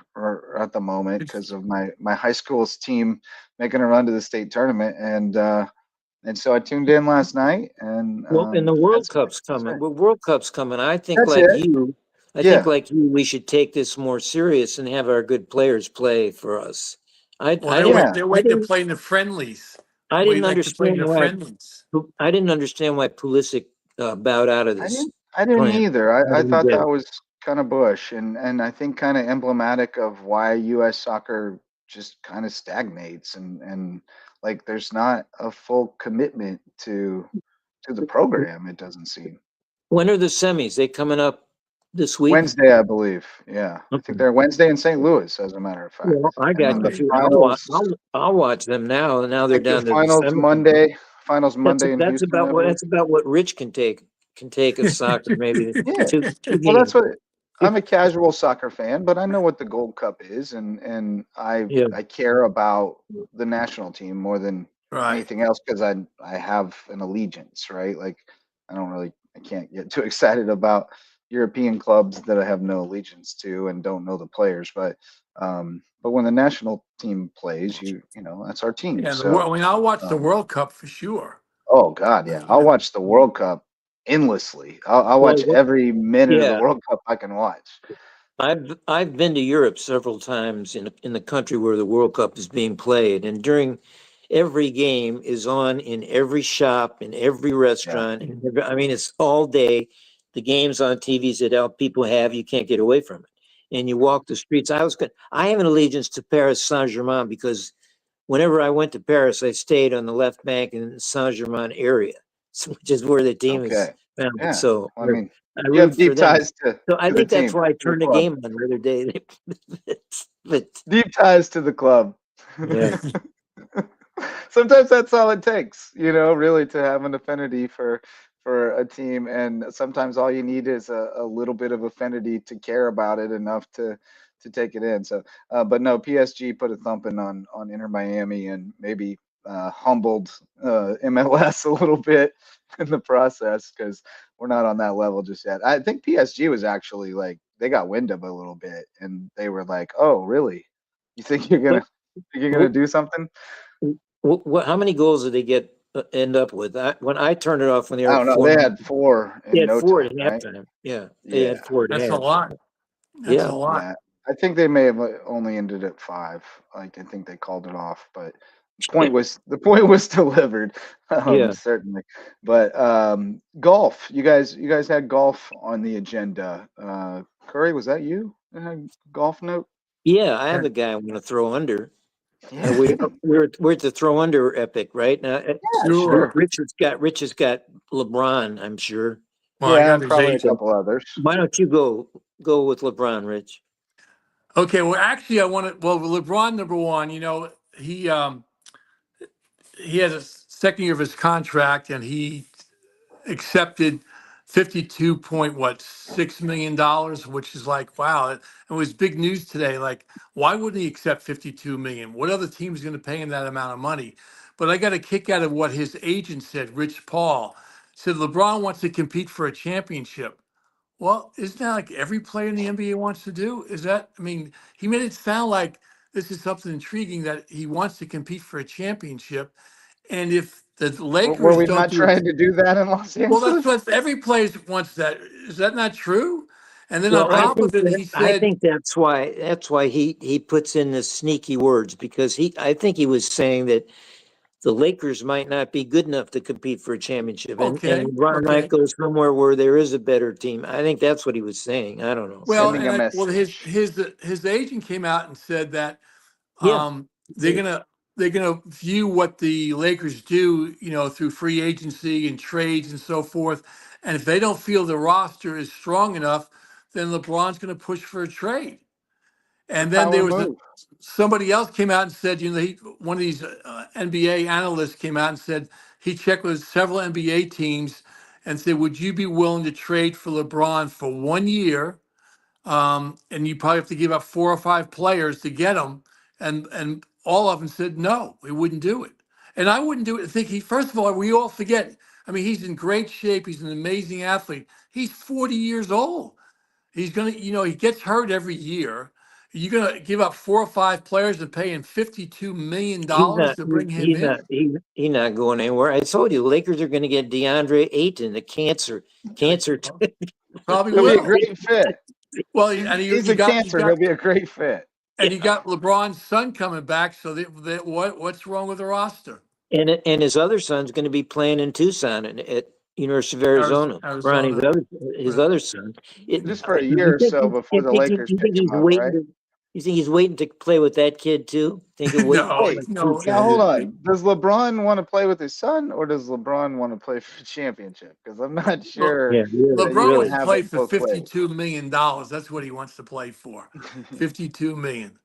at the moment because of my high school's team making a run to the state tournament, and so I tuned in last night. And and the World that's Cup's that's coming. it. Well, World Cup's coming. I think That's like it. you, Yeah. we should take this more serious and have our good players play for us. Well, Yeah. they're waiting to play in the friendlies. I We didn't like to play in understand the why. friendlies. I didn't understand why Pulisic bowed out of this. I didn't plan. either. I What he thought did. that was kind of Bush, and I think kind of emblematic of why U.S. soccer just kind of stagnates, and like there's not a full commitment to the program. It doesn't seem. When are the semis? They coming up this week? Wednesday, I believe. Yeah, I Okay. think they're Wednesday in St. Louis, as a matter of fact. Well, I And got then the the few. finals. I'll watch them now. Now I they're think the down to the finals semifinals. Monday. Finals Monday in That's Houston. I about what believe. that's about what Rich can take of soccer. Maybe Yeah. two Well, that's games. what I'm a casual soccer fan, but I know what the Gold Cup is, and I Yeah. I care about the national team more than Right. anything else because I have an allegiance, right? Like I can't get too excited about European clubs that I have no allegiance to and don't know the players, but when the national team plays, you know that's our team. Yeah, So I mean, I'll watch the um, World Cup for sure. oh God, yeah, I'll watch the World Cup endlessly. I'll Well, watch every minute of the yeah. World Cup I can watch. I've been to Europe several times in the country where the World Cup is being played, and during every game is on in every shop, in every restaurant. I mean, it's all day. The games on TVs that all people have, you can't get away from it. And you walk the streets. I have an allegiance to Paris Saint-Germain because whenever I went to Paris, I stayed on the left bank in the Saint-Germain area, which is where the team is Okay. founded. Yeah. So Well, I mean, I you have root for deep them. ties to, So I to think the that's team, why I to the turned the club. game on the other day. but Deep ties to the club. yeah, Sometimes that's all it takes, really to have an affinity for a team, and sometimes all you need is a little bit of affinity to care about it enough to take it in. So, but no, PSG put a thumping on Inter Miami and maybe humbled MLS a little bit in the process because we're not on that level just yet. I think PSG was actually like they got wind of it a little bit, and they were like, "Oh, really? You think you're gonna do something?" how many goals did they end up with? When I turned it off when they I were don't know. 4, They had 4 they in had no 4 time, at right? halftime. Yeah, they had Yeah, 4 at That's a half. lot. That's Yeah. a lot. yeah. I think they may have only ended at 5. Like I think they called it off, but the point was delivered, Yeah. certainly. But golf. You guys had golf on the agenda. Curry, was that you that had golf note? Yeah, I have a guy I want to throw under. Yeah, We're at the throw under epic right now. Sure. Rich has got LeBron, I'm sure. Well, I Yeah, got and his probably a agent. couple others. Why don't you go with LeBron, Rich? Okay, well, actually, I want to. Well, LeBron, number one, he has a second year of his contract, and he accepted $52.6 million, which is like wow. It was big news today. Like, why wouldn't he accept 52 million? What other team is going to pay him that amount of money? But I got a kick out of what his agent said. Rich Paul said LeBron wants to compete for a championship. Well, isn't that like every player in the NBA wants to do? I mean, he made it sound like this is something intriguing that he wants to compete for a championship. And if the Were Lakers we don't not do it, trying to do that in Los well, that's Angeles? what every player wants that. Is that not true? And then on Well, top of it, he I said, think that's why he puts in the sneaky words because I think he was saying that the Lakers might not be good enough to compete for a championship, Okay, and LeBron okay. might go somewhere where there is a better team. I think that's what he was saying. I don't know. Well, Sending a his agent came out and said that Yeah. they're gonna view what the Lakers do, through free agency and trades and so forth. And if they don't feel the roster is strong enough, then LeBron's gonna push for a trade. And then power there was move. somebody else came out and said, one of these NBA analysts came out and said he checked with several NBA teams and said, would you be willing to trade for LeBron for 1 year? And you probably have to give up 4 or 5 players to get him. And all of them said, no, we wouldn't do it. And I wouldn't do it. First of all, we all forget. I mean, he's in great shape. He's an amazing athlete. He's 40 years old. He's going to, he gets hurt every year. You're going to give up 4 or 5 players and pay him $52 million to bring him in? He's not going anywhere. I told you, Lakers are going to get DeAndre Ayton, the cancer. Probably He'll be a will. great fit. Well, He's a cancer. He'll be a great fit. And you got LeBron's son coming back. So what's wrong with the roster? And his other son's going to be playing in Tucson at University of Arizona. Arizona. His other son. Just for a year or so before the Lakers pick him up, right? You think he's waiting to play with that kid too? No. Now hold on. Does LeBron want to play with his son, or does LeBron want to play for a championship? Because I'm not sure. Yeah, LeBron wants to play for $52 million. That's what he wants to play for. $52 million.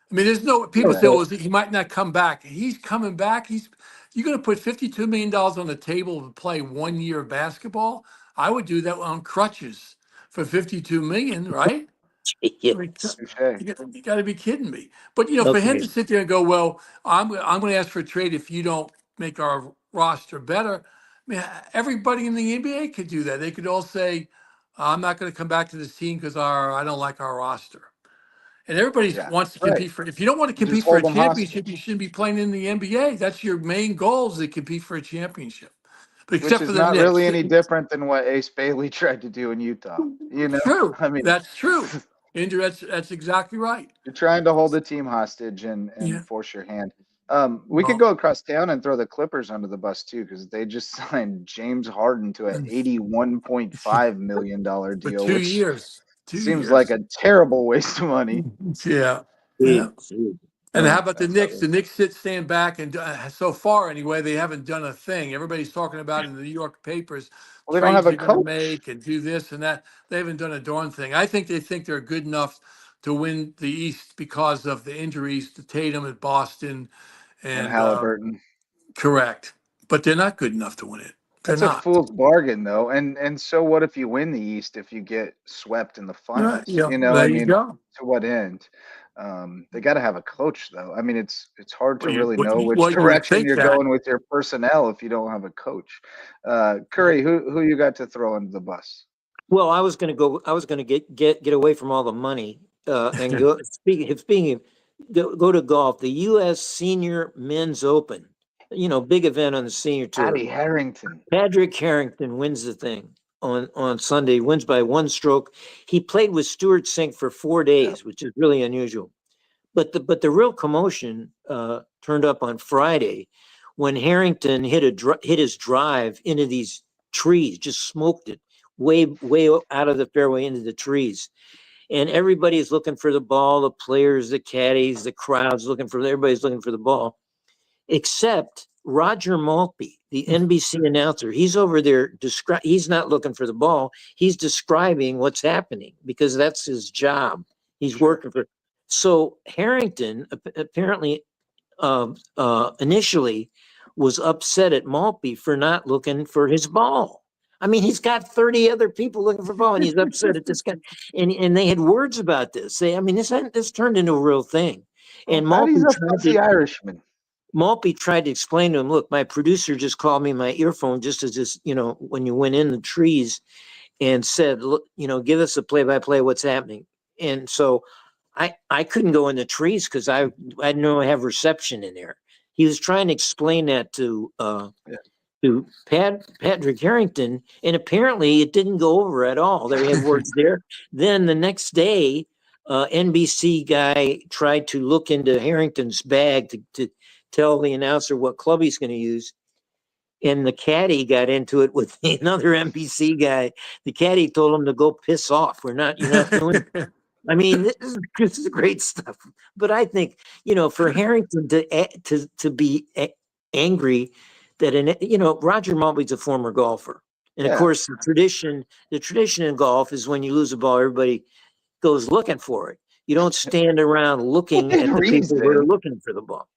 I mean, there's no people say, well, he might not come back. He's coming back. You're going to put $52 million on the table to play 1 year of basketball. I would do that on crutches for $52 million, right? Yeah. You got to be kidding me. But for him to sit there and go, well, I'm going to ask for a trade if you don't make our roster better. I mean, everybody in the NBA could do that. They could all say, I'm not going to come back to this team because I don't like our roster. And everybody wants to compete for. If you don't want to compete for a championship, you shouldn't be playing in the NBA. That's your main goal, is to compete for a championship. But which is not really any different than what Ace Bailey tried to do in Utah. True. I mean, that's true. Andrew, that's exactly right. You're trying to hold the team hostage and force your hand. We could go across town and throw the Clippers under the bus too, because they just signed James Harden to an $81.5 million deal for 2 years. Seems like a terrible waste of money. Yeah. And how about the Knicks? The Knicks stand back, and so far anyway, they haven't done a thing. Everybody's talking about in the New York papers. Well, they don't have a coach. Make and do this and that. They haven't done a darn thing. I think they think they're good enough to win the East because of the injuries to Tatum at Boston and Halliburton. Correct, but they're not good enough to win it. That's a fool's bargain, though. And so what if you win the East if you get swept in the finals? To what end? They got to have a coach, though. I mean, it's hard to really know which direction you're going with your personnel if you don't have a coach. Curry, who you got to throw under the bus? Well, I was going to get away from all the money and go. Speaking, go to golf. The U.S. Senior Men's Open. Big event on the senior tour. Patrick Harrington wins the thing on Sunday, wins by 1 stroke. He played with Stuart Sink for 4 days, which is really unusual. But the real commotion turned up on Friday when Harrington hit his drive into these trees, just smoked it way out of the fairway into the trees. And everybody's looking for the ball, the players, the caddies, the crowds everybody's looking for the ball. Except Roger Maltby, the NBC announcer. He's over there. He's not looking for the ball. He's describing what's happening because that's his job. He's working for. So Harrington apparently initially was upset at Maltby for not looking for his ball. I mean, he's got 30 other people looking for ball, and he's upset at this guy. And they had words about this. This turned into a real thing. And Maltby's a fussy Irishman. Maltby tried to explain to him, look, my producer just called me my earphone just as this, when you went in the trees and said, look, give us a play-by-play, what's happening. And so I couldn't go in the trees because I didn't know I have reception in there. He was trying to explain that to Patrick Harrington, and apparently it didn't go over at all. They had words there. Then the next day, NBC guy tried to look into Harrington's bag tell the announcer what club he's going to use. And the caddy got into it with another NBC guy. The caddy told him to go piss off. You're not doing it. I mean, this is great stuff. But I think, for Harrington to be angry that Roger Maltby's a former golfer. And of course, the tradition in golf is when you lose a ball, everybody goes looking for it. You don't stand around looking at the people who are looking for the ball,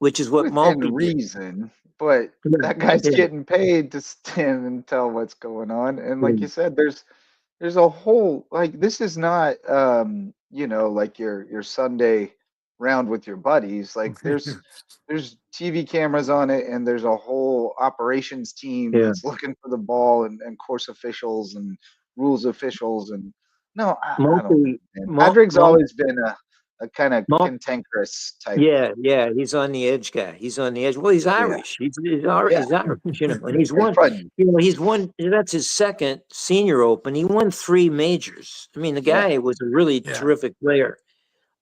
which is what Maltby did. But that guy's getting paid to stand and tell what's going on. And like you said, there's a whole, like, this is not like your Sunday round with your buddies. Like there's TV cameras on it, and there's a whole operations team that's looking for the ball, and course officials and rules officials. And no, I don't know. Patrick's always been a kind of cantankerous type. Yeah, he's on the edge guy. He's on the edge. Well, he's Irish. He's Irish, and he's won. He's won. That's his second Senior Open. He won 3 majors. I mean, the guy was a really terrific player.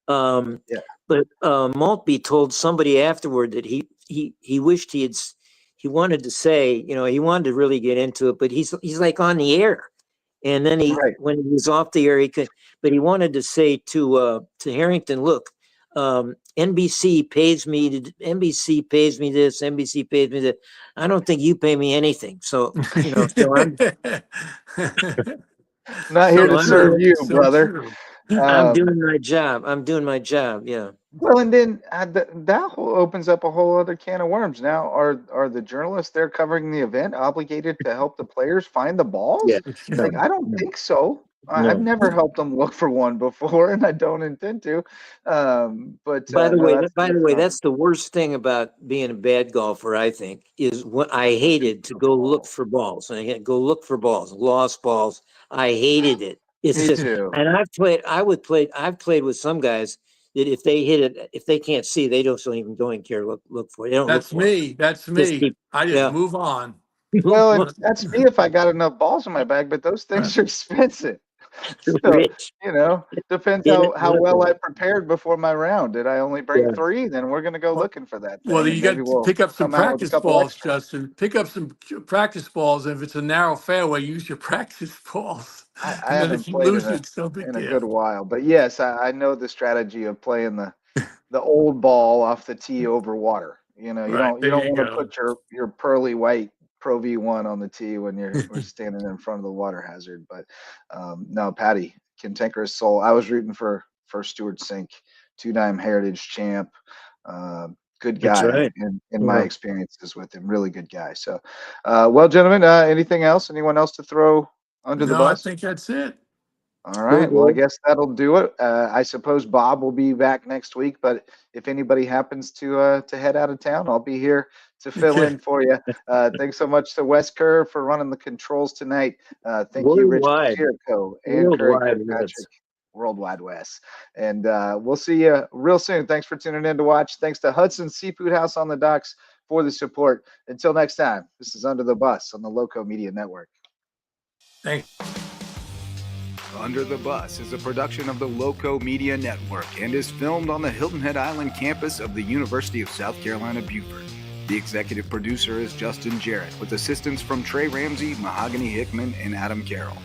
But Maltby told somebody afterward that he wished he wanted to say, he wanted to really get into it, but he's like on the air. And then when he was off the air, but he wanted to say to Harrington, look, NBC pays me this, NBC pays me that. I don't think you pay me anything. So, so I'm not here to serve you, brother. I'm doing my job. Yeah. Well, and then that opens up a whole other can of worms. Now, are the journalists there covering the event obligated to help the players find the balls? Yeah. Like, I don't think so. No. I've never helped them look for one before, and I don't intend to. But by the way, that's the worst thing about being a bad golfer. I think is what I hated to go look for balls. I had to go look for balls, lost balls. I hated it. It's just, and I've played with some guys that if they hit it, if they can't see, they don't even care. Look for it. They don't. That's me. I just move on. Well, and that's me if I got enough balls in my bag, but those things are expensive. So, depends how well I prepared before my round. Did I only bring 3? Then we're going to go looking for that thing. Well, you got to pick up some practice balls, Justin. Pick up some practice balls. If it's a narrow fairway, use your practice balls. I haven't played in a good while. But yes, I know the strategy of playing the old ball off the tee over water. You don't want to put your pearly white Pro V1 on the tee when we're standing in front of the water hazard. But no, Patty, cantankerous soul. I was rooting for Stewart Cink, 2-time Heritage champ. Good guy in my experiences with him. Really good guy. So, well, gentlemen, anything else? Anyone else to throw under the bus? I think that's it. All right. Well, I guess that'll do it. I suppose Bob will be back next week, but if anybody happens to head out of town, I'll be here to fill in for you. Thanks so much to Wes Kerr for running the controls tonight. Thank you, Rich Pacheco and Curry Kirkpatrick. Worldwide Wes. And we'll see you real soon. Thanks for tuning in to watch. Thanks to Hudson Seafood House on the Docks for the support. Until next time, this is Under the Bus on the Loco Media Network. Thanks. Under the Bus is a production of the Loco Media Network and is filmed on the Hilton Head Island campus of the University of South Carolina, Beaufort. The executive producer is Justin Jarrett, with assistance from Trey Ramsey, Mahogany Hickman, and Adam Carroll.